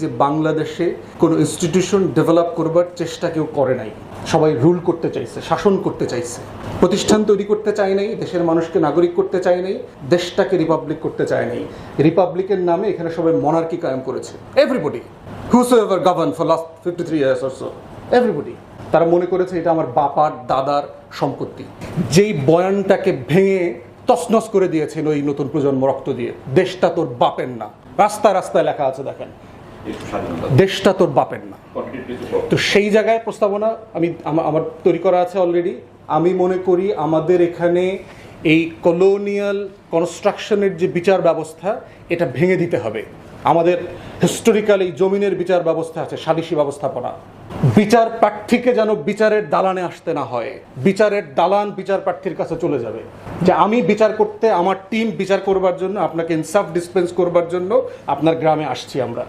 যে বাংলাদেশে কোনো ইনস্টিটিউশন ডেভেলপ করবার চেষ্টা কেউ করে নাই। সবাই রুল করতে চাইছে, শাসন করতে চাইছে, প্রতিষ্ঠান তৈরি করতে চায় নাই, দেশের মানুষকে নাগরিক করতে চায় নাই, দেশটাকে রিপাবলিক করতে চায় নাই। রিপাবলিকের নামে এখানে সবাই মনার্কি কায়েম করেছে। Everybody whosoever govern for last 53 years or so, everybody. তারা মনে করেছে এটা আমার বাপার দাদার সম্পত্তি। যেই বয়ানটাকে ভেঙে তছনছ করে দিয়েছিল ওই নতুন প্রজন্ম রক্ত দিয়ে, দেশটা তোর বাপের না, রাস্তায় রাস্তায় লেখা আছে দেখেন, দেশটা তোর বাপের না। তো সেই জায়গায় প্রস্তাবনা আমার তৈরি করা আছে অলরেডি। আমি মনে করি আমাদের এখানে এই কলোনিয়াল কনস্ট্রাকশনের যে বিচার ব্যবস্থা, এটা ভেঙে দিতে হবে। আমাদের হিস্টোরিক্যাল এই জমিনের বিচার ব্যবস্থা আছে, সালিসি ব্যবস্থাপনা। বিচার প্রার্থীকে যেন বিচারের দালানে আসতে না হয়। বিচারের দালান বিচার প্রার্থীর কাছে চলে যাবে, যে আমি বিচার করতে, আমার টিম বিচার করবার জন্য, আপনাকে ইনসাফ ডিসপেন্স করবার জন্য আপনার গ্রামে আসছি আমরা।